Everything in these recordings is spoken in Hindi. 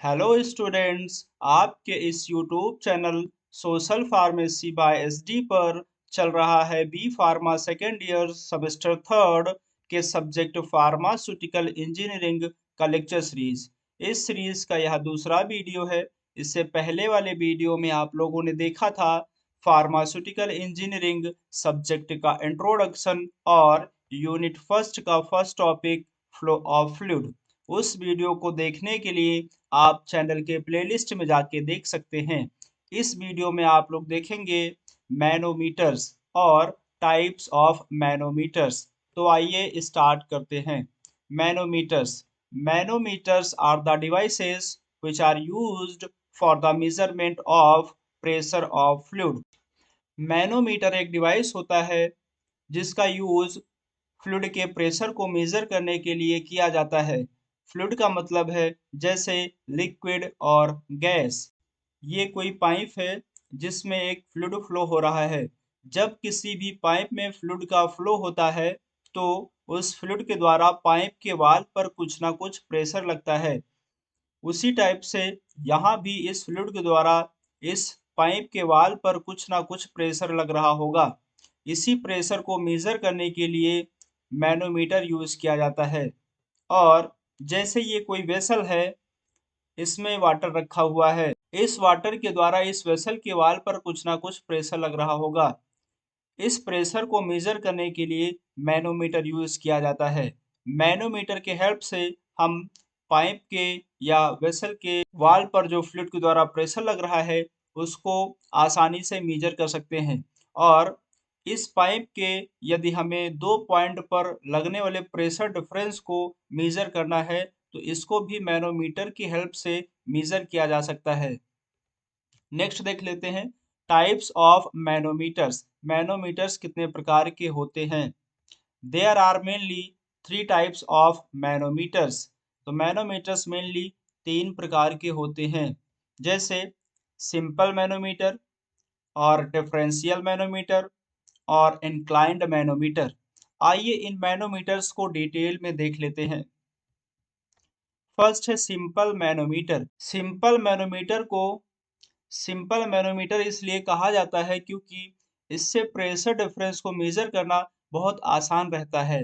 हेलो स्टूडेंट्स, आपके इस YouTube channel social pharmacy by SD पर चल रहा है B pharma second year semester third के सब्जेक्ट फार्मास्यूटिकल इंजीनियरिंग का लेक्चर सीरीज। इस सीरीज का यह दूसरा वीडियो है। इससे पहले वाले वीडियो में आप लोगों ने देखा था फार्मास्यूटिकल इंजीनियरिंग सब्जेक्ट का इंट्रोडक्शन और यूनिट फर्स्ट का first topic flow of fluid. उस वीडियो को देखने के लिए आप चैनल के प्लेलिस्ट में जाके देख सकते हैं। इस वीडियो में आप लोग देखेंगे मैनोमीटर्स और टाइप्स ऑफ मैनोमीटर्स। तो आइए स्टार्ट करते हैं। Manometers manometers are the devices which are used for the measurement of pressure of fluid। Manometer एक डिवाइस होता है जिसका यूज फ्लूइड के प्रेशर को मेजर करने के लिए किया जाता है। फ्लूइड का मतलब है जैसे लिक्विड और गैस। ये कोई पाइप है जिसमें एक फ्लूइड फ्लो हो रहा है। जब किसी भी पाइप में फ्लूइड का फ्लो होता है तो उस फ्लूइड के द्वारा पाइप के वाल पर कुछ ना कुछ प्रेशर लगता है। उसी टाइप से यहाँ भी इस फ्लूइड के द्वारा इस पाइप के वाल पर कुछ ना कुछ प्रेशर लग रहा होगा। इसी प्रेशर को मेजर करने के लिए मैनोमीटर यूज किया जाता है। और जैसे ये कोई वेसल है, इसमें वाटर रखा हुआ है। इस वाटर के द्वारा इस वेसल के वाल पर कुछ ना कुछ प्रेशर लग रहा होगा। इस प्रेशर को मेजर करने के लिए मैनोमीटर यूज किया जाता है। मैनोमीटर के हेल्प से हम पाइप के या वेसल के वाल पर जो फ्लूइड के द्वारा प्रेशर लग रहा है उसको आसानी से मेजर कर सकते हैं। और इस पाइप के यदि हमें दो पॉइंट पर लगने वाले प्रेशर डिफरेंस को मेजर करना है तो इसको भी मैनोमीटर की हेल्प से मेजर किया जा सकता है। नेक्स्ट देख लेते हैं टाइप्स ऑफ मैनोमीटर्स। मैनोमीटर्स कितने प्रकार के होते हैं। There are mainly three types of manometers. तो मैनोमीटर्स मेनली तीन प्रकार के होते हैं, जैसे सिंपल मैनोमीटर और डिफरेंशियल मैनोमीटर और इंक्लाइंड मैनोमीटर। आइए इन मैनोमीटर्स को डिटेल में देख लेते हैं। फर्स्ट है सिंपल मैनोमीटर। सिंपल मैनोमीटर इसलिए कहा जाता है क्योंकि इससे प्रेशर डिफरेंस को मेजर करना बहुत आसान रहता है।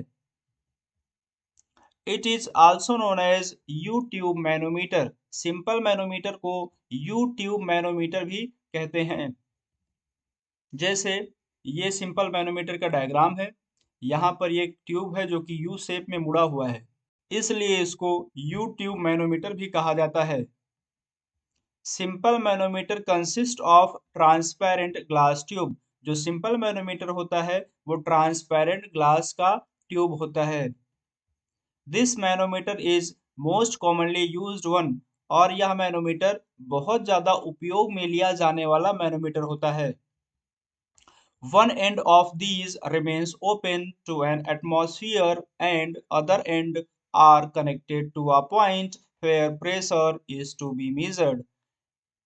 It is also known as U tube manometer. Simple manometer को यू ट्यूब मैनोमीटर भी कहते हैं। जैसे ये सिंपल मैनोमीटर का डायग्राम है। यहाँ पर ये ट्यूब है जो कि यू शेप में मुड़ा हुआ है, इसलिए इसको यू ट्यूब मैनोमीटर भी कहा जाता है। Simple manometer consist of transparent glass tube. जो सिंपल मैनोमीटर होता है वो ट्रांसपेरेंट ग्लास का ट्यूब होता है। This manometer is most commonly used one. और यह मैनोमीटर बहुत ज्यादा उपयोग में लिया जाने वाला मैनोमीटर होता है। One end of these remains open to an atmosphere and other end are connected to a point where pressure is to be measured।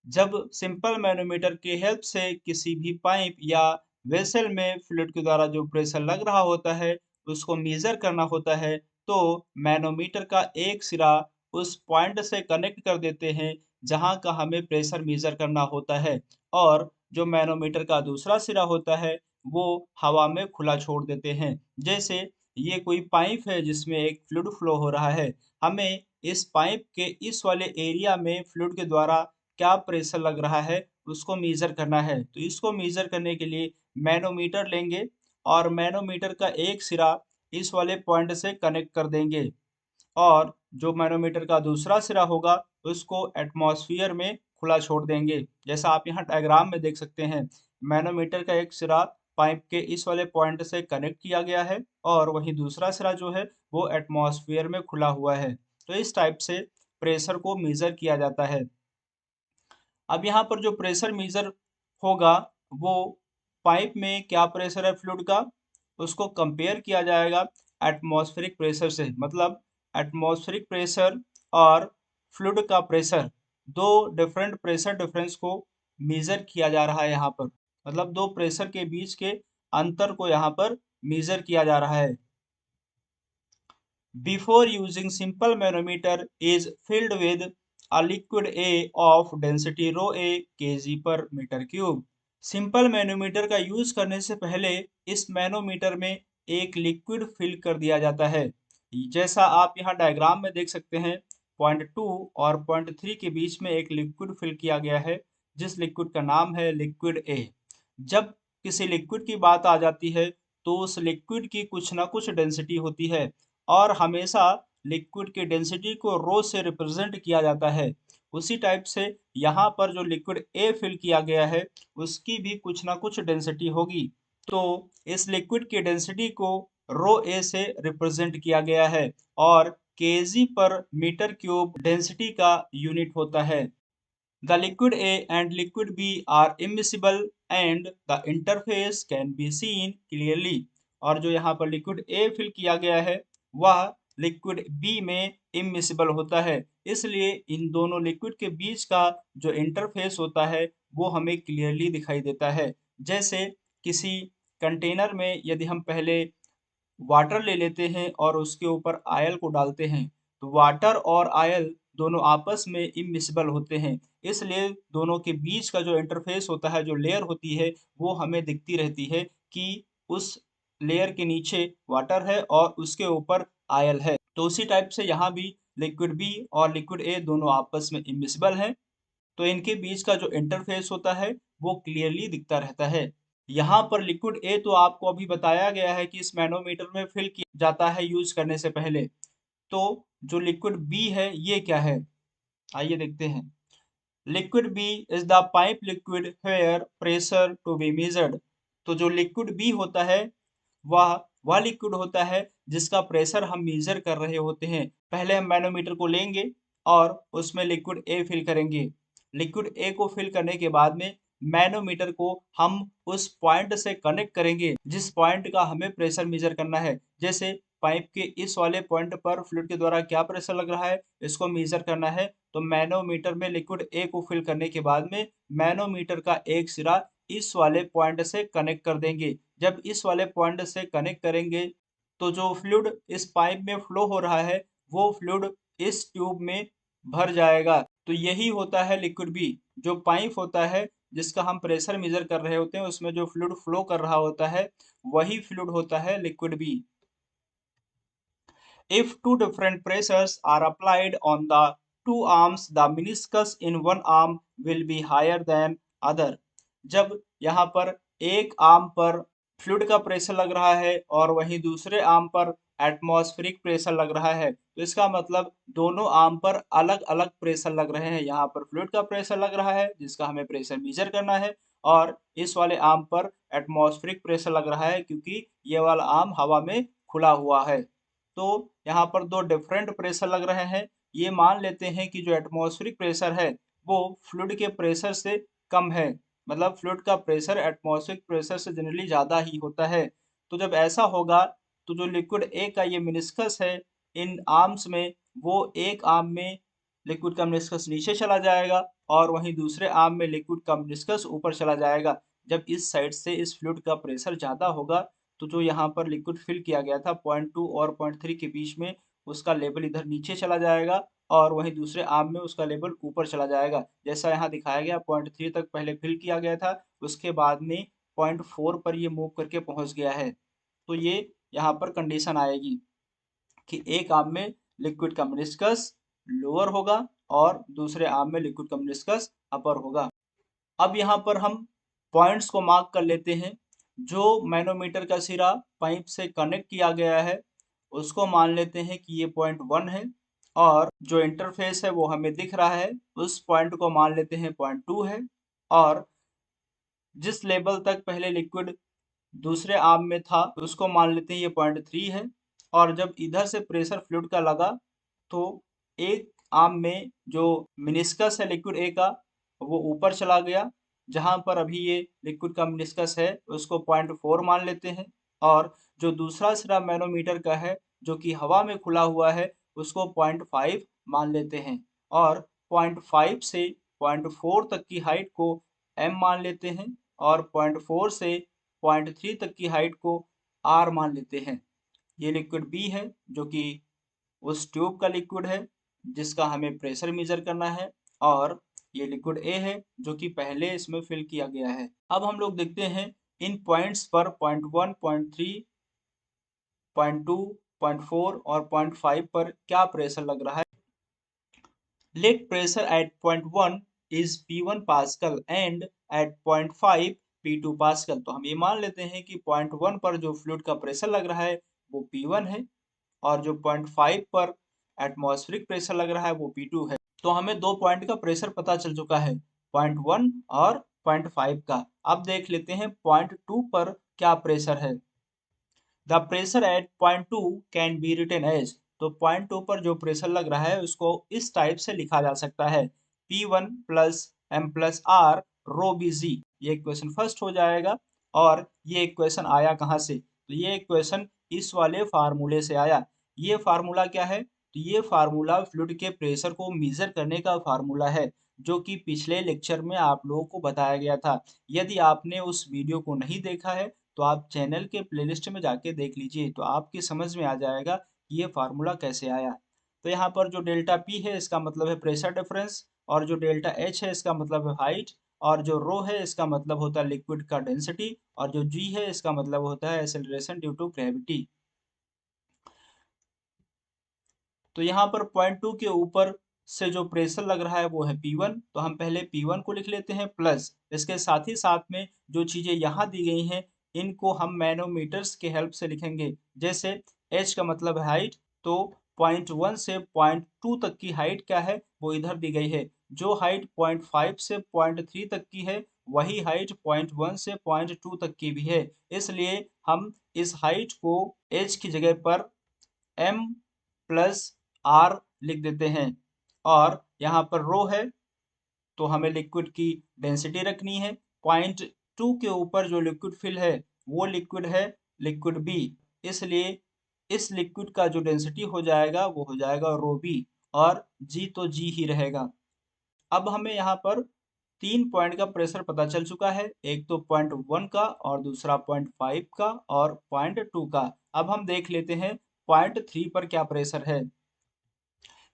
जब सिंपल मैनोमीटर की हेल्प से किसी भी पाइप या वेसल में फ्लूइड के द्वारा जो प्रेशर लग रहा होता है उसको मेजर करना होता है, तो मैनोमीटर का एक सिरा उस पॉइंट से कनेक्ट कर देते हैं जहां का हमें प्रेशर मेजर करना होता है। और जो मैनोमीटर का दूसरा सिरा होता है वो हवा में खुला छोड़ देते हैं। जैसे ये कोई पाइप है जिसमें एक फ्लूइड फ्लो हो रहा है। हमें इस पाइप के इस वाले एरिया में फ्लूइड के द्वारा क्या प्रेशर लग रहा है उसको मेजर करना है। तो इसको मेजर करने के लिए मैनोमीटर लेंगे और मैनोमीटर का एक सिरा इस वाले पॉइंट से कनेक्ट कर देंगे और जो मैनोमीटर का दूसरा सिरा होगा उसको एटमॉस्फेयर में खुला छोड़ देंगे। जैसा आप यहाँ डायग्राम में देख सकते हैं, मैनोमीटर का एक सिरा पाइप के इस वाले पॉइंट से कनेक्ट किया गया है और वहीं दूसरा सिरा जो है वो एटमॉस्फेयर में खुला हुआ है। तो इस टाइप से प्रेशर को मेजर किया जाता है। अब यहाँ पर जो प्रेशर मेजर होगा वो पाइप में क्या प्रेशर है फ्लूइड का उसको कंपेयर किया जाएगा एटमॉस्फेरिक प्रेशर से। मतलब एटमॉस्फेरिक प्रेशर और फ्लूइड का प्रेशर, दो डिफरेंट प्रेशर डिफरेंस को मेजर किया जा रहा है यहाँ पर। मतलब दो प्रेशर के बीच के अंतर को यहाँ पर मेजर किया जा रहा है। Before using simple manometer is filled with a liquid A of density rho A kg per meter cube। Simple manometer का यूज करने से पहले इस मैनोमीटर में एक लिक्विड फिल कर दिया जाता है। जैसा आप यहाँ डायग्राम में देख सकते हैं, पॉइंट 2 और पॉइंट 3 के बीच में एक लिक्विड फिल किया गया है, जिस लिक्विड का नाम है लिक्विड ए। जब किसी लिक्विड की बात आ जाती है तो उस लिक्विड की कुछ ना कुछ डेंसिटी होती है, और हमेशा लिक्विड की डेंसिटी को रो से रिप्रेजेंट किया जाता है। उसी टाइप से यहाँ पर जो लिक्विड ए फिल किया गया है उसकी भी कुछ ना कुछ डेंसिटी होगी। तो इस लिक्विड की डेंसिटी को रो ए से रिप्रेजेंट किया गया है, और केजी पर मीटर क्यूब डेंसिटी का यूनिट होता है। The liquid A and liquid B are immiscible and the interface can be seen clearly। और जो यहाँ पर लिक्विड A फिल किया गया है वह लिक्विड B में इमिसिबल होता है, इसलिए इन दोनों लिक्विड के बीच का जो इंटरफेस होता है वो हमें क्लियरली दिखाई देता है। जैसे किसी कंटेनर में यदि हम पहले वाटर ले लेते हैं और उसके ऊपर आयल को डालते हैं, तो वाटर और आयल दोनों आपस में इमिसिबल होते हैं, इसलिए दोनों के बीच का जो इंटरफेस होता है, जो लेयर होती है, वो हमें दिखती रहती है कि उस लेयर के नीचे वाटर है और उसके ऊपर आयल है। तो उसी टाइप से यहाँ भी लिक्विड बी और लिक्विड ए दोनों आपस में इमिसिबल हैं, तो इनके बीच का जो इंटरफेस होता है वो क्लियरली दिखता रहता है। यहाँ पर लिक्विड ए तो आपको अभी बताया गया है कि इस मैनोमीटर में फिल किया जाता है यूज करने से पहले। तो जो लिक्विड बी है ये क्या है, आइए देखते हैं। Liquid B is the pipe liquid where pressure to be measured. तो जो लिक्विड बी होता है वह वह लिक्विड होता है जिसका प्रेशर हम मेजर कर रहे होते हैं। पहले हम मैनोमीटर को लेंगे और उसमें लिक्विड ए फिल करेंगे। लिक्विड ए को फिल करने के बाद में मैनोमीटर को हम उस पॉइंट से कनेक्ट करेंगे जिस पॉइंट का हमें प्रेशर मेजर करना है। जैसे पाइप के इस वाले पॉइंट पर फ्लूइड के द्वारा क्या प्रेशर लग रहा है, इसको मेजर करना है। तो मैनोमीटर में लिक्विड ए को फिल करने के बाद में मैनोमीटर का एक सिरा इस वाले पॉइंट से कनेक्ट कर देंगे। जब इस वाले पॉइंट से कनेक्ट करेंगे तो जो फ्लूइड इस पाइप में फ्लो हो रहा है वो फ्लूइड इस ट्यूब में भर जाएगा। तो यही होता है लिक्विड बी। जो पाइप होता है जिसका हम प्रेशर मेजर कर रहे होते हैं उसमें जो फ्लूइड फ्लो कर रहा होता है वही फ्लूइड होता है liquid B. If two different pressures are applied on the two arms, the meniscus in one arm will be higher than other। जब यहाँ पर एक आर्म पर फ्लूइड का प्रेशर लग रहा है और वहीं दूसरे आर्म पर एटमॉस्फेरिक प्रेशर लग रहा है, तो इसका मतलब दोनों आर्म पर अलग अलग प्रेशर लग रहे हैं। यहाँ पर फ्लूइड का प्रेशर लग रहा है जिसका हमें प्रेशर मेजर करना है, और इस वाले आर्म पर एटमॉस्फेरिक प्रेशर लग रहा है क्योंकि ये वाला आर्म हवा में खुला हुआ है। तो यहाँ पर दो डिफरेंट प्रेशर लग रहे हैं। ये मान लेते हैं कि जो एटमॉस्फेरिक प्रेशर है वो फ्लूइड के प्रेशर से कम है, मतलब फ्लूइड का प्रेशर एटमॉस्फेरिक प्रेशर से जनरली ज़्यादा ही होता है। तो जब ऐसा होगा तो जो लिक्विड ए का ये मेनिस्कस है इन आर्म्स में, वो एक आर्म में लिक्विड का मेनिस्कस नीचे चला जाएगा और वहीं दूसरे आर्म में लिक्विड का मेनिस्कस ऊपर चला जाएगा। जब इस साइड से इस फ्लूइड का प्रेशर ज़्यादा होगा तो जो यहाँ पर लिक्विड फिल किया गया था पॉइंट 2 और पॉइंट 3 के बीच में, उसका लेवल इधर नीचे चला जाएगा और वहीं दूसरे आर्म में उसका लेवल ऊपर चला जाएगा। जैसा यहाँ दिखाया गया पॉइंट 3 तक पहले फिल किया गया था, उसके बाद में पॉइंट 4 पर ये मूव करके पहुँच गया है। तो ये यहाँ पर कंडीशन आएगी कि एक आर्म में लिक्विड का मेनिस्कस लोअर होगा और दूसरे आर्म में लिक्विड का मेनिस्कस अपर होगा। अब यहाँ पर हम पॉइंट्स को मार्क कर लेते हैं। जो मैनोमीटर का सिरा पाइप से कनेक्ट किया गया है उसको मान लेते हैं कि ये पॉइंट 1 है, और जो इंटरफेस है वो हमें दिख रहा है उस पॉइंट को मान लेते हैं पॉइंट 2 है, और जिस लेवल तक पहले लिक्विड दूसरे आर्म में था उसको मान लेते हैं ये पॉइंट 3 है। और जब इधर से प्रेशर फ्लूइड का लगा तो एक आर्म में जो मेनिस्कस है लिक्विड ए का वो ऊपर चला गया। जहां पर अभी ये लिक्विड का मेनिस्कस है उसको पॉइंट 4 मान लेते हैं, और जो दूसरा सिरा मैनोमीटर का है जो कि हवा में खुला हुआ है उसको पॉइंट 5 मान लेते हैं, और पॉइंट 5 से पॉइंट 4 तक की हाइट को एम मान लेते हैं, और पॉइंट 4 से पॉइंट 3 तक की हाइट को आर मान लेते हैं। ये लिक्विड बी है जो कि उस ट्यूब का लिक्विड है। जिसका हमें प्रेशर मेजर करना है, और ये लिक्विड ए है जो कि पहले इसमें फिल किया गया है। अब हम लोग देखते हैं इन पॉइंट्स पर पॉइंट 1, पॉइंट 3, पॉइंट 2, पॉइंट 4 और पॉइंट 5 पर क्या प्रेशर लग रहा है। Let pressure at point 1 is P1 Pascal and at point 5 P2 Pascal। तो हम ये मान लेते हैं कि पॉइंट 1 पर जो फ्लूइड का प्रेशर लग रहा है वो P1 है, और जो पॉइंट 5 पर एटमॉस्फेरिक प्रेशर लग रहा है वो P2 है। तो हमें दो पॉइंट का प्रेशर पता चल चुका है, पॉइंट 1 और पॉइंट 5 का। अब देख लेते हैं पॉइंट 2 पर क्या प्रेशर है। The pressure at point 2 can be written as. तो पॉइंट 2 पर जो प्रेशर लग रहा है उसको इस टाइप से लिखा जा सकता है, P1 plus M plus R रो बी जी। ये इक्वेशन फर्स्ट हो जाएगा। और ये इक्वेशन आया कहाँ से? तो ये इक्वेशन इस वाले फार्मूले से आया। ये फार्मूला क्या है? तो ये फार्मूला फ्लूइड के प्रेशर को मेजर करने का फार्मूला है, जो कि पिछले लेक्चर में आप लोगों को बताया गया था। यदि आपने उस वीडियो को नहीं देखा है तो आप चैनल के प्लेलिस्ट में जाके देख लीजिए, तो आपकी समझ में आ जाएगा कि ये फार्मूला कैसे आया। तो यहाँ पर जो डेल्टा पी है इसका मतलब है प्रेशर डिफरेंस, और जो डेल्टा एच है इसका मतलब है हाइट, और जो रो है इसका मतलब होता है लिक्विड का डेंसिटी, और जो जी है इसका मतलब होता है एक्सेलरेशन ड्यू टू ग्रेविटी। तो यहाँ पर पॉइंट 2 के ऊपर से जो प्रेशर लग रहा है वो है P1। तो हम पहले P1 को लिख लेते हैं, प्लस इसके साथ ही साथ में जो चीजें यहाँ दी गई हैं इनको हम मैनोमीटर्स के हेल्प से लिखेंगे। जैसे H का मतलब है हाइट, तो पॉइंट 1 से पॉइंट 2 तक की हाइट क्या है वो इधर दी गई है। जो हाइट पॉइंट 5 से पॉइंट 3 तक की है वही हाइट पॉइंट 1 से पॉइंट 2 तक की भी है। इसलिए हम इस हाइट को H की जगह पर M प्लस R लिख देते हैं। और यहाँ पर रो है तो हमें लिक्विड की डेंसिटी रखनी है। पॉइंट 2 के ऊपर जो लिक्विड फिल है वो लिक्विड है लिक्विड बी, इसलिए इस लिक्विड का जो डेंसिटी हो जाएगा वो हो जाएगा रो बी, और जी तो जी ही रहेगा। अब हमें यहाँ पर 3 पॉइंट का प्रेशर पता चल चुका है, एक तो पॉइंट 1 का और दूसरा पॉइंट 5 का और पॉइंट 2 का। अब हम देख लेते हैं पॉइंट 3 पर क्या प्रेशर है।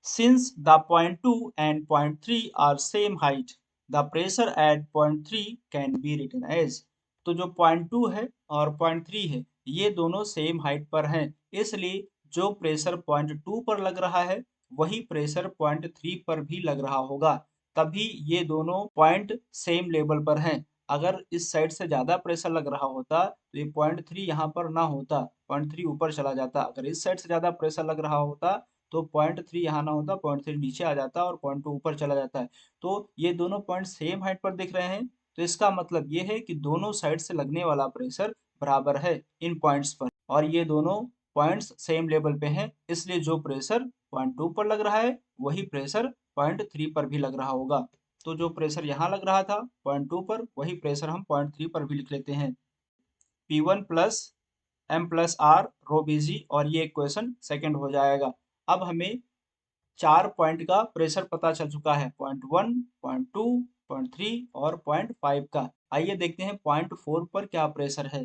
Since the point 2 and point 3 are same height, the pressure at point 3 can be written as। तो जो point 2 है और point 3 है ये दोनों सेम हाइट पर हैं, इसलिए जो प्रेशर point 2 पर लग रहा है वही प्रेशर point 3 पर भी लग रहा होगा, तभी ये दोनों पॉइंट सेम लेवल पर हैं। अगर इस साइड से ज्यादा प्रेशर लग रहा होता तो ये पॉइंट 3 यहाँ पर ना होता, पॉइंट 3 ऊपर चला जाता। अगर इस साइड से ज्यादा प्रेशर लग रहा होता तो पॉइंट 3 यहाँ ना होता, पॉइंट 3 नीचे आ जाता और पॉइंट 2 ऊपर चला जाता है। तो ये दोनों पॉइंट सेम हाइट पर दिख रहे हैं, तो इसका मतलब ये है कि दोनों साइड से लगने वाला प्रेशर बराबर है इन पॉइंट्स पर, और ये दोनों पॉइंट्स सेम लेवल पे हैं, इसलिए जो प्रेशर पॉइंट 2 पर लग रहा है वही प्रेशर पॉइंट 3 पर भी लग रहा होगा। तो जो प्रेशर यहाँ लग रहा था पॉइंट 2 पर वही प्रेशर हम पॉइंट 3 पर भी लिख लेते हैं, P1 plus M plus R रो बी जी, और ये इक्वेशन सेकंड हो जाएगा। अब हमें 4 पॉइंट का प्रेशर पता चल चुका है, पॉइंट 1, पॉइंट 2, पॉइंट 3 और पॉइंट 5 का। आइए देखते हैं पॉइंट 4 पर क्या प्रेशर है।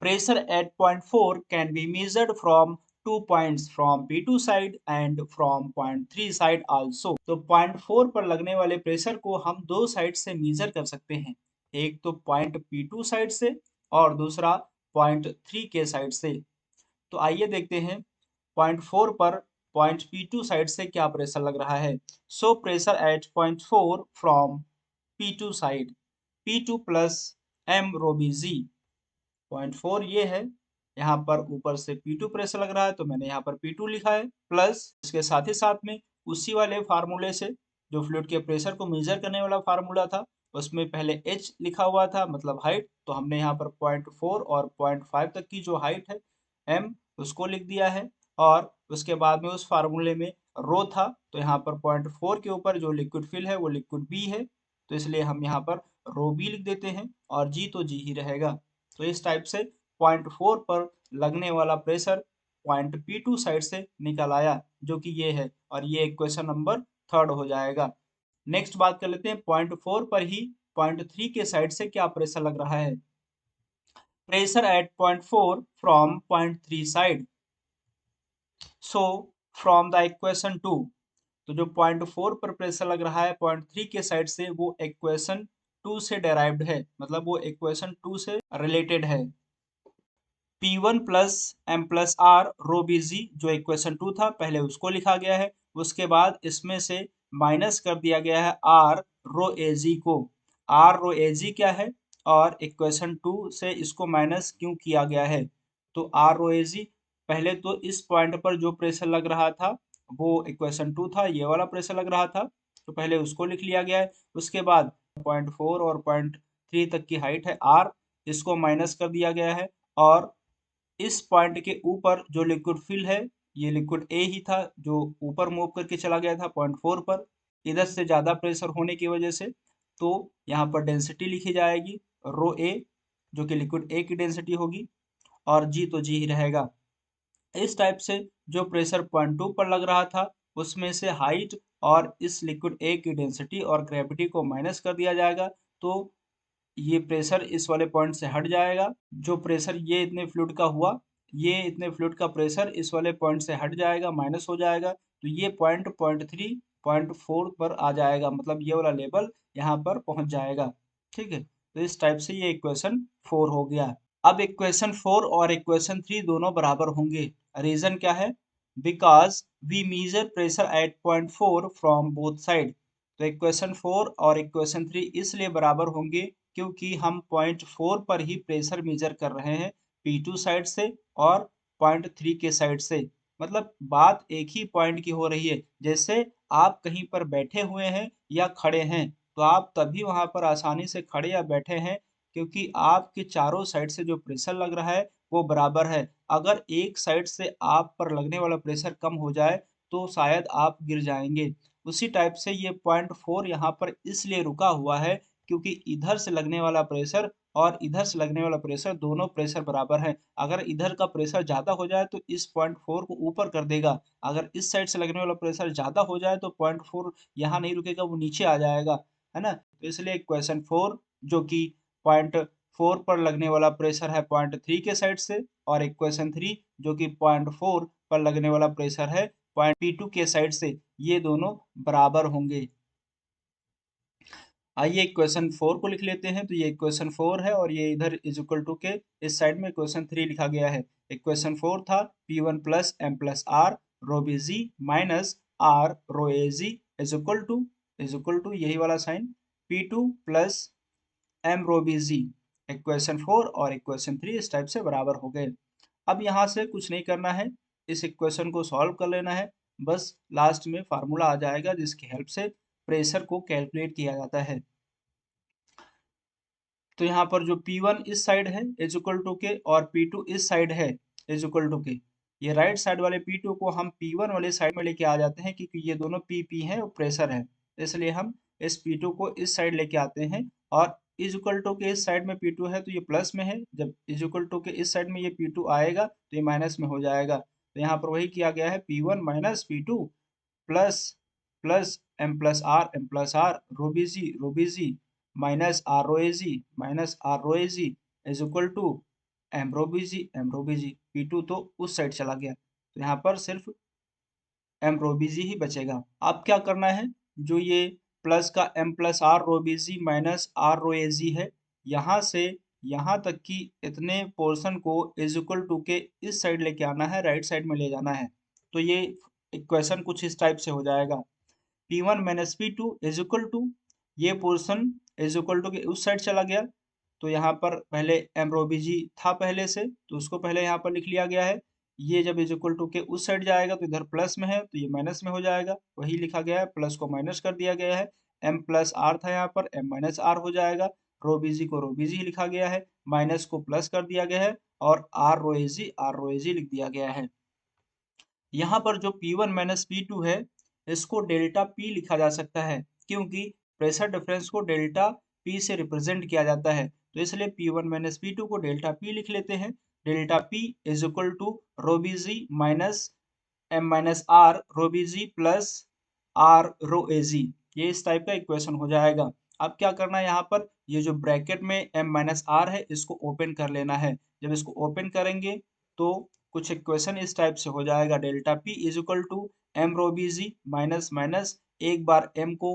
Pressure at point 4 can be measured from 2 points, from P2 side and from point 3 side also. तो पॉइंट 4 पर लगने वाले प्रेशर को हम दो साइड से मेजर कर सकते हैं, एक तो पॉइंट P2 साइड से और दूसरा पॉइंट 3 के साइड से। तो आइए देखते हैं पॉइंट 4 पर पॉइंट P2 साइड से क्या प्रेशर लग रहा है। So pressure at point 4 from P2 side, P2 plus M rho B G. Point 4 ये है, यहाँ पर ऊपर से P2 प्रेशर लग रहा है तो मैंने यहाँ पर P2 लिखा है, प्लस इसके साथ ही साथ में उसी वाले फार्मूले से जो फ्लूइड के प्रेशर को मेजर करने वाला फार्मूला था उसमें पहले H लिखा हुआ था मतलब हाइट, तो हमने यहाँ पर पॉइंट 4 और पॉइंट 5 तक की जो हाइट है M उसको लिख दिया है। और उसके बाद में उस फार्मूले में रो था, तो यहाँ पर पॉइंट 4 के ऊपर जो लिक्विड फिल है वो लिक्विड बी है, तो इसलिए हम यहाँ पर रो बी लिख देते हैं, और जी तो जी ही रहेगा। तो इस टाइप से पॉइंट 4 पर लगने वाला प्रेशर पॉइंट P2 साइड से निकल आया, जो कि ये है, और ये क्वेश्चन नंबर थर्ड हो जाएगा। नेक्स्ट बात कर लेते हैं पॉइंट 4 पर ही पॉइंट 3 के साइड से क्या प्रेशर लग रहा है। Pressure at point 4 from point 3 side. So from the equation 2। तो जो पॉइंट 4 पर प्रेशर लग रहा है पॉइंट 3 के साइड से, वो इक्वेशन 2 से डेराइव्ड है, मतलब वो इक्वेशन 2 से रिलेटेड है। P1 plus M plus are rho B g, जो इक्वेशन 2 था पहले उसको लिखा गया है। उसके बाद इसमें से माइनस कर दिया गया है आर रो ए जी को। आर रो ए जी क्या है, और इक्वेशन 2 से इसको माइनस क्यों किया गया है? तो आर रो ए जी, पहले तो इस पॉइंट पर जो प्रेशर लग रहा था वो इक्वेशन 2 था, ये वाला प्रेशर लग रहा था, तो पहले उसको लिख लिया गया है। उसके बाद पॉइंट 4 और पॉइंट 3 तक की हाइट है आर, इसको माइनस कर दिया गया है। और इस पॉइंट के ऊपर जो लिक्विड फिल है, ये लिक्विड ए ही था जो ऊपर मूव करके चला गया था पॉइंट 4 पर, इधर से ज़्यादा प्रेशर होने की वजह से। तो यहाँ पर डेंसिटी लिखी जाएगी रो ए, जो कि लिक्विड ए की डेंसिटी होगी, और जी तो जी ही रहेगा। इस टाइप से जो प्रेशर पॉइंट 2 पर लग रहा था उसमें से हाइट और इस लिक्विड ए की डेंसिटी और ग्रेविटी को माइनस कर दिया जाएगा, तो ये प्रेशर इस वाले पॉइंट से हट जाएगा। जो प्रेशर ये इतने फ्लूइड का हुआ, ये इतने फ्लूइड का प्रेशर इस वाले पॉइंट से हट जाएगा, माइनस हो जाएगा, तो ये पॉइंट पॉइंट 3 पॉइंट 4 पर आ जाएगा, मतलब ये वाला लेवल यहाँ पर पहुंच जाएगा। ठीक है, तो इस टाइप से ये इक्वेशन 4 हो गया। अब इक्वेशन 4 और इक्वेशन 3 दोनों बराबर होंगे। रीजन क्या है? Because we measure pressure at point 4 from both side. तो इक्वेशन 4 और इक्वेशन 3 इसलिए बराबर होंगे क्योंकि हम पॉइंट 4 पर ही प्रेशर मेजर कर रहे हैं, P2 साइड से और पॉइंट 3 के साइड से। मतलब बात एक ही पॉइंट की हो रही है। जैसे आप कहीं पर बैठे हुए हैं या खड़े हैं, तो आप तभी वहां पर आसानी से खड़े या बैठे हैं क्योंकि आपके चारों साइड से जो प्रेशर लग रहा है वो बराबर है। अगर एक साइड से आप पर लगने वाला प्रेशर कम हो जाए तो शायद आप गिर जाएंगे। उसी टाइप से ये पॉइंट 4 यहाँ पर इसलिए रुका हुआ है क्योंकि इधर से लगने वाला प्रेशर और इधर से लगने वाला प्रेशर, दोनों प्रेशर बराबर है। अगर इधर का प्रेशर ज्यादा हो जाए तो इस पॉइंट 4 को ऊपर कर देगा, अगर इस साइड से लगने वाला प्रेशर ज्यादा हो जाए तो पॉइंट 4 यहाँ नहीं रुकेगा, वो नीचे आ जाएगा, है ना। तो इसलिए क्वेश्चन 4 जो कि पॉइंट 4 पर लगने वाला प्रेशर है पॉइंट 3 के साइड से, और इक्वेशन 3 जो कि पॉइंट 4 पर लगने वाला प्रेशर है पॉइंट P2 के साइड से, ये दोनों बराबर होंगे। आइए इक्वेशन 4 को लिख लेते हैं। तो ये इक्वेशन 4 है और ये इधर इज इक्वल टू के इस साइड में इक्वेशन 3 लिखा गया है। इक्वेशन 4 था P1 plus M plus are rho B ji minus are rho A G is equal to यही वाला sign P2 plus M rho B G. Equation 4 और इक्वेशन 3 इस टाइप से बराबर हो गए। अब यहाँ से कुछ नहीं करना है, इस इक्वेशन को सॉल्व कर लेना है। बस लास्ट में फार्मूला आ जाएगा जिसकी हेल्प से प्रेशर को कैलकुलेट किया जाता है। तो यहाँ पर जो P1 इस साइड है इज इक्वल टू के और P2 इस साइड है इज इक्वल टू के, ये राइट साइड वाले P2 को हम P1 वाले साइड में लेके आ जाते हैं क्योंकि ये दोनों PP है और प्रेशर है, इसलिए हम इस P2 को इस साइड लेके आते हैं। और इज इक्वल टू के इस साइड में P2 है तो ये प्लस में है, जब इज इक्वल टू के इस साइड में ये P2 आएगा तो ये माइनस में हो जाएगा। तो यहाँ पर वही किया गया है P1 minus P2 plus plus M plus are rho B ji minus are rho A G minus are rho A G is equal to M rho B G. P2 तो उस साइड चला गया, तो यहाँ पर सिर्फ एम रो बी जी ही बचेगा। अब क्या करना है, जो ये प्लस का m plus are rho B ji minus are rho A g है, यहाँ से यहाँ तक की इतने पोर्शन को इज इक्वल टू के इस साइड लेके आना है, राइट साइड में ले जाना है। तो ये इक्वेशन कुछ इस टाइप से हो जाएगा P1 minus P2 is equal to, ये पोर्शन इज इक्वल टू के उस साइड चला गया, तो यहाँ पर पहले एम रो बी जी था पहले से, तो उसको पहले यहाँ पर लिख लिया गया है। ये जब इज इक्वल टू के उस साइड जाएगा तो इधर प्लस में है तो ये माइनस में हो जाएगा, वही लिखा गया है, प्लस को माइनस कर दिया गया है। एम प्लस आर था यहाँ पर, एम माइनस आर हो जाएगा। रो बी जी को रो बी जी लिखा गया है, माइनस को प्लस कर दिया गया है, और आर रो ए जी लिख दिया गया है। यहाँ पर जो P1 माइनस P2 है इसको डेल्टा P लिखा जा सकता है क्योंकि प्रेशर डिफरेंस को डेल्टा P से रिप्रेजेंट किया जाता है, तो इसलिए P1 माइनस P2 को डेल्टा P लिख लेते हैं। Delta P is equal to rho B ji minus M minus are rho B G plus are rho A G, ये इस टाइप का इक्वेशन हो जाएगा। अब क्या करना है, यहाँ पर ये जो ब्रैकेट में एम माइनस आर है इसको ओपन कर लेना है। जब इसको ओपन करेंगे तो कुछ इक्वेशन इस टाइप से हो जाएगा, delta P is equal to M rho B ji minus minus, एक बार एम को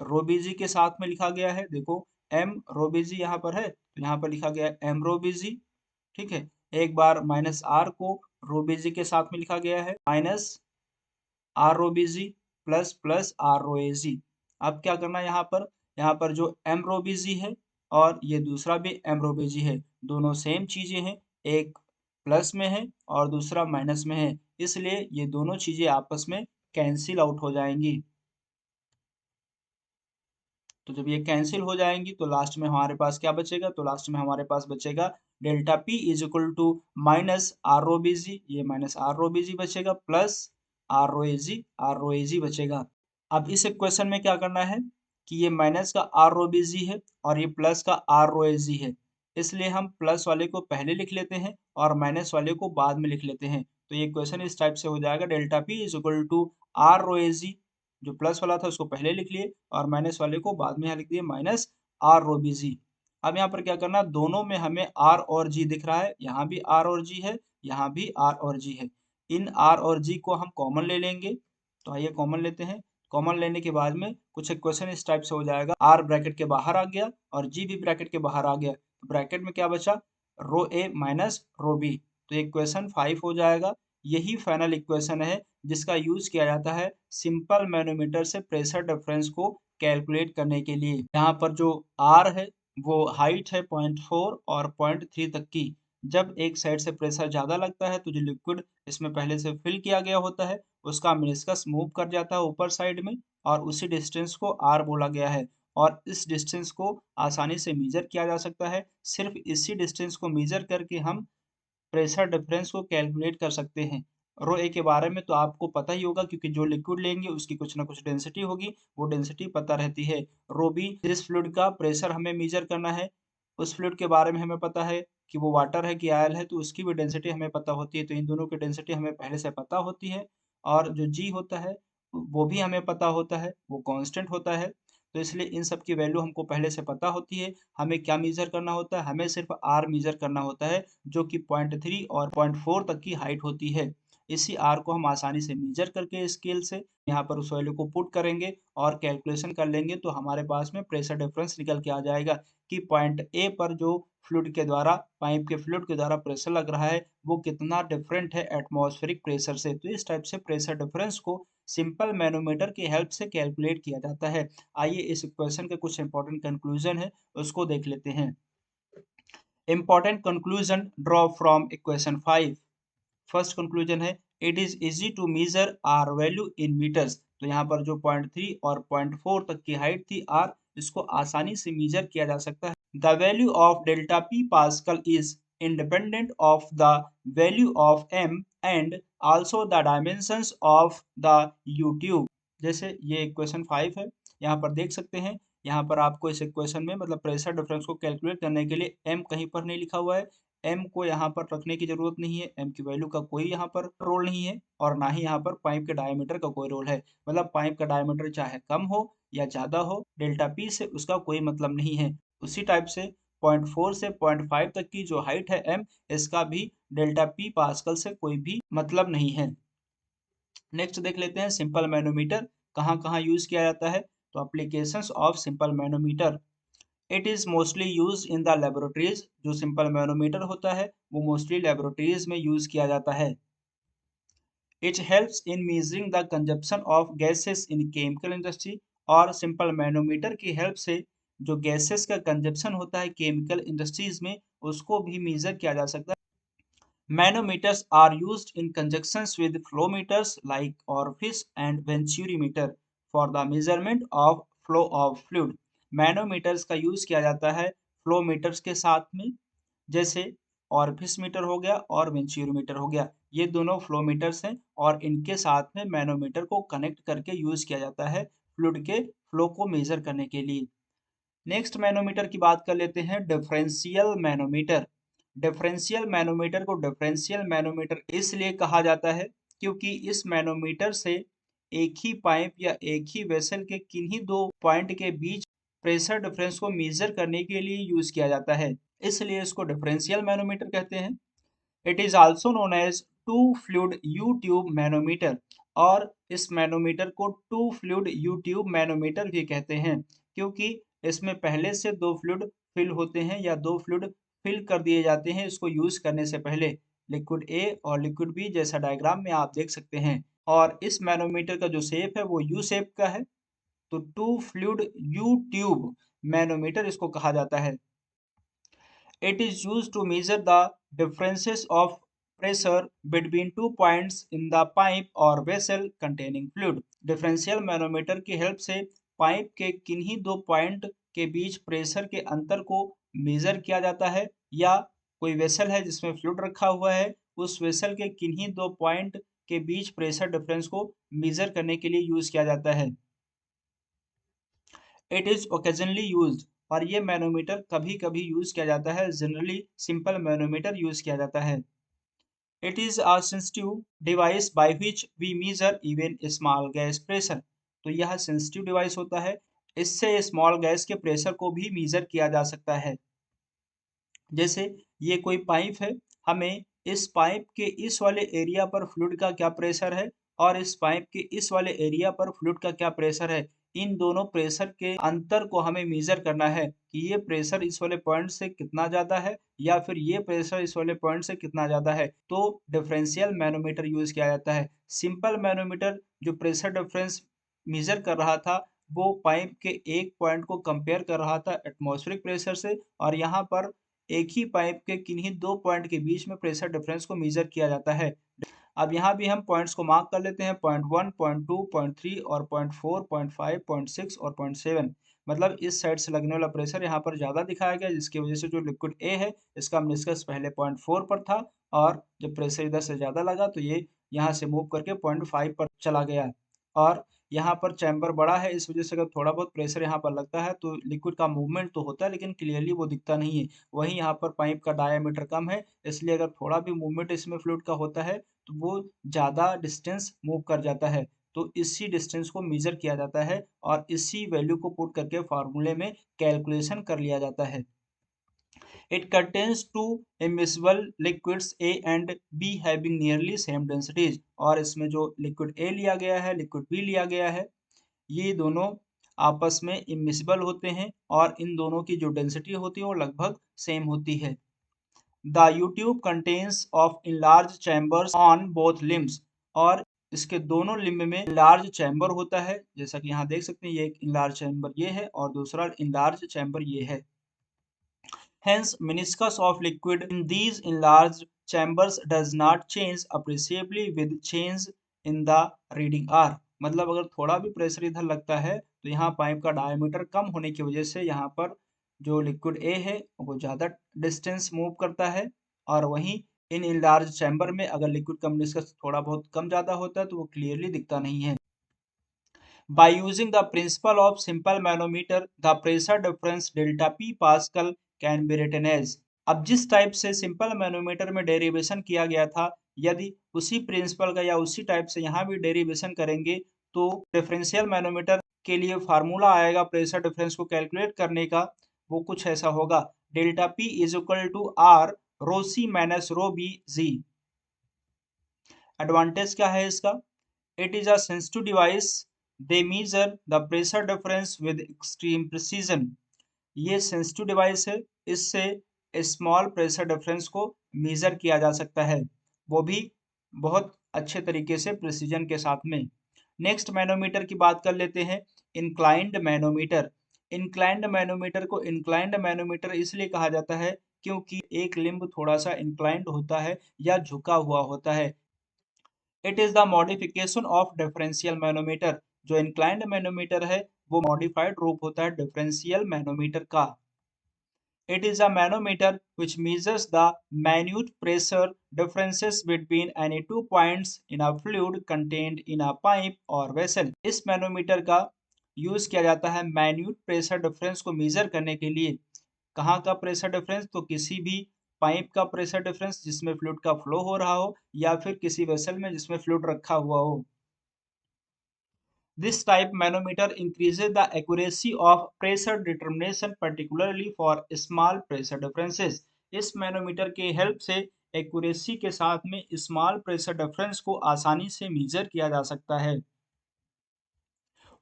रो बी जी के साथ में लिखा गया है, देखो एम रो बी जी यहाँ पर है तो यहाँ पर लिखा गया है एम रो बी जी, ठीक है। एक बार माइनस आर को रो बी जी के साथ में लिखा गया है minus are rho B G plus plus are rho A G. अब क्या करना है यहाँ पर जो एम रो बी जी है और ये दूसरा भी एम रो बी जी है, दोनों सेम चीजें हैं, एक प्लस में है और दूसरा माइनस में है, इसलिए ये दोनों चीजें आपस में कैंसिल आउट हो जाएंगी। तो जब ये कैंसिल हो जाएंगी तो लास्ट में हमारे पास क्या बचेगा, तो लास्ट में हमारे पास बचेगा delta P is equal to minus are rho B G, ये minus are rho B G बचेगा प्लस आर रो ए जी बचेगा। अब इस इक्वेशन में क्या करना है कि ये माइनस का आर रो बी जी है और ये प्लस का आर रो ए जी है, इसलिए हम प्लस वाले को पहले लिख लेते हैं और माइनस वाले को बाद में लिख लेते हैं। तो ये इक्वेशन इस टाइप से हो जाएगा, delta P is equal to R rho A G, जो प्लस वाला था उसको पहले लिख लिए और माइनस वाले को बाद में यहाँ लिख दिए माइनस आर रो बी जी। अब यहाँ पर क्या करना, दोनों में हमें आर और जी दिख रहा है, यहाँ भी आर और जी है, यहाँ भी आर और जी है। इन आर और जी को हम कॉमन ले लेंगे, तो आइए कॉमन लेते हैं। कॉमन लेने के बाद में कुछ इक्वेशन इस टाइप से हो जाएगा, आर ब्रैकेट के बाहर आ गया और जी भी ब्रैकेट के बाहर आ गया, तो ब्रैकेट में क्या बचा, रो ए माइनस रो बी, तो इक्वेशन 5 हो जाएगा। यही फाइनल इक्वेशन है जिसका यूज किया जाता है सिंपल मैनोमीटर से प्रेशर डिफरेंस को कैलकुलेट करने के लिए। यहाँ पर जो आर है वो हाइट है 0.4 और 0.3 तक की। जब एक साइड से प्रेशर ज्यादा लगता है तो जो लिक्विड इसमें पहले से फिल किया गया होता है उसका मेनिस्कस मूव कर जाता है ऊपर साइड में और उसी डिस्टेंस को आर बोला गया है। और इस डिस्टेंस को आसानी से मेजर किया जा सकता है, सिर्फ इसी डिस्टेंस को मेजर करके हम प्रेशर डिफरेंस को कैलकुलेट कर सकते हैं। रो ए के बारे में तो आपको पता ही होगा क्योंकि जो लिक्विड लेंगे उसकी कुछ ना कुछ डेंसिटी होगी, वो डेंसिटी पता रहती है। रो बी, जिस फ्लूइड का प्रेशर हमें मेजर करना है उस फ्लूइड के बारे में हमें पता है कि वो वाटर है कि आयल है, तो उसकी भी डेंसिटी हमें पता होती है, तो इन दोनों की डेंसिटी हमें पहले से पता होती है। और जो जी होता है वो भी हमें पता होता है, वो कांस्टेंट होता है, तो इसलिए इन सब की वैल्यू हमको पहले से पता होती है। हमें क्या मेजर करना होता है, हमें सिर्फ आर मेजर करना होता है जो कि 0.3 और 0.4 तक की हाइट होती है। इसी आर को हम आसानी से मेजर करके स्केल से यहाँ पर उस वैल्यू को पुट करेंगे और कैलकुलेशन कर लेंगे तो हमारे पास में प्रेशर डिफरेंस निकल के आ जाएगा कि पॉइंट ए पर जो फ्लूइड के द्वारा, पाइप के फ्लूइड के द्वारा प्रेशर लग रहा है वो कितना डिफरेंट है एटमॉस्फेरिक प्रेशर से। तो इस टाइप से प्रेशर डिफरेंस को सिंपल मैनोमीटर की हेल्प से कैलकुलेट किया जाता है। आइए इस इक्वेशन के कुछ इंपॉर्टेंट कंक्लूजन है उसको देख लेते हैं। Important conclusion draw from equation 5. First conclusion है, it is easy to measure R value in meters. तो यहाँ पर जो 0.3 और 0.4 तक की हाइट थी आर, इसको आसानी से मेजर किया जा सकता है। The value of delta P pascal is independent of the value of M and also the dimensions of the U tube. जैसे ये इक्वेशन 5 है, यहाँ पर देख सकते हैं, यहाँ पर आपको इस इक्वेशन में मतलब प्रेशर डिफरेंस को कैलकुलेट करने के लिए एम कहीं पर नहीं लिखा हुआ है, एम को यहाँ पर रखने की जरूरत नहीं है, एम की वैल्यू का कोई यहाँ पर रोल नहीं है और ना ही यहाँ पर पाइप के डायमीटर का कोई रोल है। मतलब पाइप का डायमीटर चाहे कम हो या ज्यादा हो, डेल्टा पी से उसका कोई मतलब नहीं है। उसी टाइप से 0.4 से 0.5 तक की जो हाइट है एम, इसका भी डेल्टा पी पास्कल से कोई भी मतलब नहीं है। नेक्स्ट देख लेते हैं सिंपल मैनोमीटर कहाँ कहाँ यूज किया जाता है। तो applications of simple manometer, it is mostly use in the laboratories. जो सिंपल मैनोमीटर होता है वो मोस्टली लेबोरेटरीज में यूज किया जाता है। It helps in measuring the consumption of gases in chemical industry. और सिंपल मैनोमीटर की हेल्प से जो गैसेस का कंजप्शन होता है केमिकल इंडस्ट्रीज में उसको भी मेजर किया जा सकता है। Manometers are used in conjunction with flowmeters like orifice and venturimeter for the measurement of flow of fluid. Manometers का यूज किया जाता है फ्लोमीटर्स के साथ में, जैसे ऑरिफिस मीटर हो गया और वेंचुरोमीटर हो गया, ये दोनों फ्लोमीटर्स हैं और इनके साथ में मैनोमीटर को कनेक्ट करके यूज किया जाता है फ्लूइड के फ्लो को मेजर करने के लिए। नेक्स्ट मैनोमीटर की बात कर लेते हैं, डिफरेंशियल मैनोमीटर। डिफरेंशियल मैनोमीटर को डिफरेंशियल मैनोमीटर इसलिए कहा जाता है क्योंकि इस मैनोमीटर से एक ही पाइप या एक ही वेसल के किन्हीं दो पॉइंट के बीच प्रेशर डिफरेंस को मेजर करने के लिए यूज किया जाता है, इसलिए इसको डिफरेंशियल मैनोमीटर कहते हैं। It is also known as two fluid U tube manometer, और इस मैनोमीटर को two fluid U tube manometer भी कहते हैं, क्योंकि इसमें पहले से दो फ्लूइड फिल होते हैं या दो फ्लूइड फिल कर दिए जाते हैं इसको यूज करने से पहले, लिक्विड ए और लिक्विड बी, जैसा डायग्राम में आप देख सकते हैं। और इस मैनोमीटर का जो शेप है वो यू शेप का है, तो two fluid U tube manometer इसको कहा जाता है। It is used to measure the differences of pressure between 2 points in the pipe or vessel containing fluid. Differential manometer की हेल्प से पाइप के किन्हीं दो पॉइंट के बीच प्रेशर के अंतर को मेजर किया जाता है, या कोई वेसल है जिसमें फ्लूइड रखा हुआ है, उस वेसल के किन्हीं दो पॉइंट के बीच प्रेशर डिफरेंस को मेजर करने के लिए यूज किया जाता है। इट इज ओकेजनली यूज्ड, और ये मैनोमीटर कभी कभी यूज किया जाता है, जनरली सिंपल मैनोमीटर यूज किया जाता है। It is a sensitive device by which we measure even small gas pressure, तो यह सेंसिटिव डिवाइस होता है, इससे स्मॉल गैस के प्रेशर को भी मेजर किया जा सकता है। जैसे ये कोई पाइप है, हमें इस पाइप के इस वाले एरिया पर फ्लूइड का क्या प्रेशर है और इस पाइप के इस वाले एरिया पर फ्लूइड का क्या प्रेशर है, इन दोनों प्रेशर के अंतर को हमें मेजर करना है कि ये प्रेशर इस वाले पॉइंट से कितना ज़्यादा है या फिर ये प्रेशर इस वाले पॉइंट से कितना ज़्यादा है, तो डिफरेंशियल मैनोमीटर यूज किया जाता है। सिंपल मैनोमीटर जो प्रेशर डिफरेंस मेजर कर रहा था वो पाइप के एक पॉइंट को कंपेयर कर रहा था एटमॉस्फेरिक प्रेशर से, और यहाँ पर एक ही पाइप के किन्हीं दो पॉइंट के बीच में प्रेशर डिफरेंस को मेजर किया जाता है। अब यहाँ भी हम पॉइंट्स को मार्क कर लेते हैं, पॉइंट 1, पॉइंट 2, पॉइंट 3 और पॉइंट 4, पॉइंट 5, पॉइंट 6 और पॉइंट 7। मतलब इस साइड से लगने वाला प्रेशर यहाँ पर ज़्यादा दिखाया गया, जिसकी वजह से जो लिक्विड ए है इसका मेनिस्कस पहले पॉइंट 4 पर था, और जब प्रेशर इधर से ज़्यादा लगा तो ये यहाँ से मूव करके पॉइंट 5 पर चला गया। और यहाँ पर चैम्बर बड़ा है, इस वजह से अगर थोड़ा बहुत प्रेशर यहाँ पर लगता है तो लिक्विड का मूवमेंट तो होता है लेकिन क्लियरली वो दिखता नहीं है। वहीं यहाँ पर पाइप का डायामीटर कम है, इसलिए अगर थोड़ा भी मूवमेंट इसमें फ्लूइड का होता है तो वो ज़्यादा डिस्टेंस मूव कर जाता है। तो इसी डिस्टेंस को मेजर किया जाता है और इसी वैल्यू को पुट करके फार्मूले में कैलकुलेशन कर लिया जाता है। It contains two immiscible liquids A and B having nearly same densities, और इसमें जो लिक्विड A लिया गया है, लिक्विड B लिया गया है, ये दोनों आपस में इमिसिबल होते हैं और इन दोनों की जो डेंसिटी होती है वो लगभग सेम होती है। The U-tube contains of enlarged chambers on both limbs, और इसके दोनों लिम्ब में इनलार्ज चैम्बर होता है, जैसा कि यहाँ देख सकते हैं, ये एक इनलार्ज चैम्बर ये है और दूसरा इनलार्ज चैम्बर ये है। Hence, meniscus of liquid in these enlarged chambers does not change appreciably with change in the reading R। मतलब अगर थोड़ा भी प्रेशर इधर लगता है तो यहाँ पाइप का डायमीटर कम होने की वजह से यहाँ पर जो लिक्विड A है वो ज़्यादा डिस्टेंस मूव करता है, और वहीं इन इनलार्ज चैम्बर में अगर लिक्विड का मेनिस्कस थोड़ा बहुत कम ज़्यादा होता है तो वो क्लियरली दिखता नहीं है। By using the principle of simple manometer, the pressure difference delta P Pascal can be written as। अब जिस टाइप से सिंपल मैनोमीटर में डेरिवेशन किया गया था, यदि उसी प्रिंसिपल का या उसी टाइप से यहाँ भी डेरिवेशन करेंगे तो डिफरेंशियल मैनोमीटर के लिए फार्मूला आएगा प्रेशर डिफरेंस को कैलकुलेट करने का, वो कुछ ऐसा होगा, delta P is equal to R rho C minus rho B G. Advantage क्या है इसका? It is a sensitive device. They measure the pressure difference with extreme precision। ये सेंसिटिव डिवाइस है, इससे स्मॉल प्रेशर डिफरेंस को मेजर किया जा सकता है, वो भी बहुत अच्छे तरीके से प्रिसीजन के साथ में। नेक्स्ट मैनोमीटर की बात कर लेते हैं, इंक्लाइंड मैनोमीटर। इंक्लाइंड मैनोमीटर को इंक्लाइंड मैनोमीटर इसलिए कहा जाता है क्योंकि एक लिम्ब थोड़ा सा इंक्लाइंड होता है या झुका हुआ होता है। It is the modification of differential manometer. जो इंक्लाइंड मैनोमीटर है वो मॉडिफाइड रूप होता है डिफरेंशियल मैनोमीटर का। It is a manometer which measures the minute pressure differences between any 2 points in a fluid contained in a pipe or vessel। इस मैनोमीटर का यूज किया जाता है माइन्यूट प्रेशर डिफरेंस को मेजर करने के लिए। कहाँ का प्रेशर डिफरेंस? तो किसी भी पाइप का प्रेशर डिफरेंस जिसमें फ्लूइड का फ्लो हो रहा हो या फिर किसी वेसल में जिसमें फ्लूइड रखा हुआ हो। This type manometer increases the accuracy of pressure determination particularly for small pressure differences। इस मैनोमीटर के हेल्प से एक्यूरेसी के साथ में स्मॉल प्रेशर डिफरेंस को आसानी से मेजर किया जा सकता है।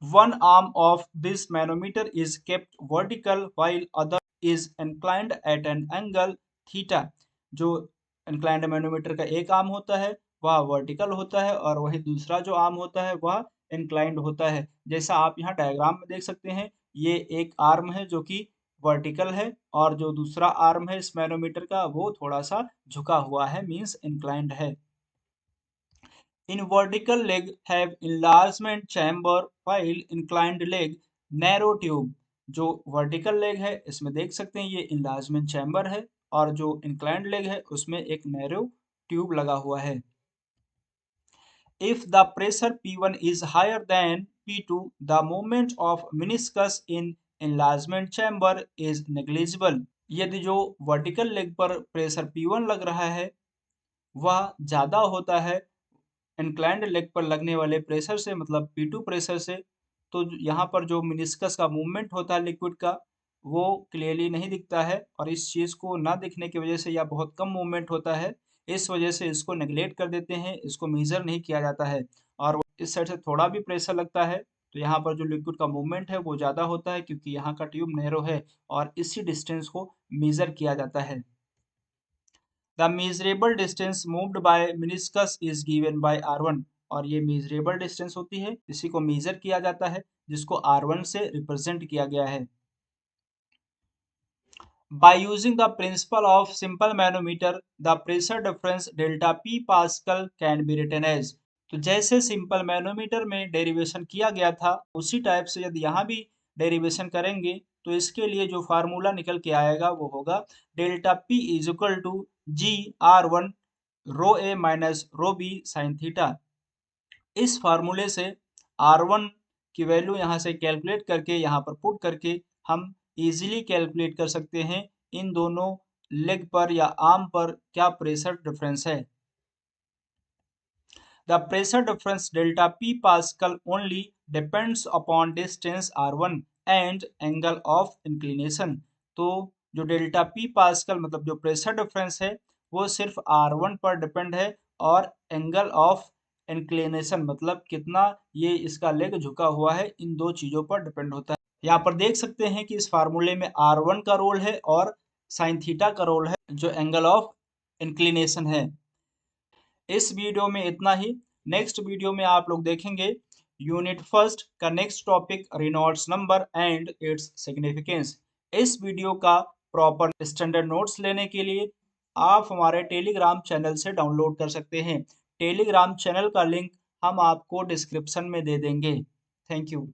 One arm of this manometer is kept vertical while other is inclined at an angle theta। जो inclined मैनोमीटर का एक आर्म होता है वह वर्टिकल होता है और वही दूसरा जो आर्म होता है वह इंक्लाइंड होता है। जैसा आप यहाँ डायग्राम में देख सकते हैं, ये एक आर्म है जो कि वर्टिकल है और जो दूसरा आर्म है इस मैनोमीटर का वो थोड़ा सा झुका हुआ है, मीन्स इंक्लाइंड है। In vertical leg have enlargement chamber while inclined leg narrow tube। जो vertical leg है इसमें देख सकते हैं ये enlargement chamber है और जो inclined leg है उसमें एक narrow tube लगा हुआ है। If the pressure P1 is higher than P2, the moment of meniscus in enlargement chamber is negligible। यदि जो vertical leg पर प्रेशर P1 लग रहा है वह ज़्यादा होता है इंक्लाइंड लेग पर लगने वाले प्रेशर से, मतलब P2 प्रेशर से, तो यहाँ पर जो मेनिस्कस का मूवमेंट होता है लिक्विड का वो क्लियरली नहीं दिखता है और इस चीज़ को ना दिखने की वजह से या बहुत कम मूवमेंट होता है, इस वजह से इसको नेग्लेक्ट कर देते हैं, इसको मेजर नहीं किया जाता है। और इस साइड से थोड़ा भी प्रेशर लगता है तो यहाँ पर जो लिक्विड का मूवमेंट है वो ज़्यादा होता है क्योंकि यहाँ का ट्यूब नैरो है और इसी डिस्टेंस को मेजर किया जाता है। The measurable distance moved by meniscus is given by R1। और ये measurable distance होती है, इसी को measure किया जाता है जिसको R1 से represent किया गया है। By using the principle of simple manometer, the pressure difference delta P Pascal can be written as। तो जैसे सिंपल मैनोमीटर में डेरिवेशन किया गया था उसी टाइप से यदि यहाँ भी डेरिवेशन करेंगे तो इसके लिए जो फार्मूला निकल के आएगा वो होगा delta P is equal to G R one rho A minus rho B sine theta. इस फार्मूले से आर वन की वैल्यू यहाँ से कैलकुलेट करके यहाँ पर पुट करके हम इजीली कैलकुलेट कर सकते हैं इन दोनों लेग पर या आर्म पर क्या प्रेशर डिफरेंस है। The pressure difference delta P Pascal only depends upon distance R1 and angle of inclination। तो जो डेल्टा P Pascal मतलब जो प्रेशर डिफरेंस है वो सिर्फ R1 पर डिपेंड है और एंगल ऑफ इंक्लिनेशन मतलब कितना ये इसका लेग झुका हुआ है, इन दो चीजों पर डिपेंड होता है। यहाँ पर देख सकते हैं कि इस फार्मूले में R1 का रोल है और साइन थीटा का रोल है जो एंगल ऑफ इंक्लिनेशन है। इस वीडियो में इतना ही। नेक्स्ट वीडियो में आप लोग देखेंगे यूनिट फर्स्ट का next topic Reynolds number and its significance. इस वीडियो का प्रॉपर स्टैंडर्ड नोट्स लेने के लिए आप हमारे टेलीग्राम चैनल से डाउनलोड कर सकते हैं। टेलीग्राम चैनल का लिंक हम आपको डिस्क्रिप्शन में दे देंगे। Thank you.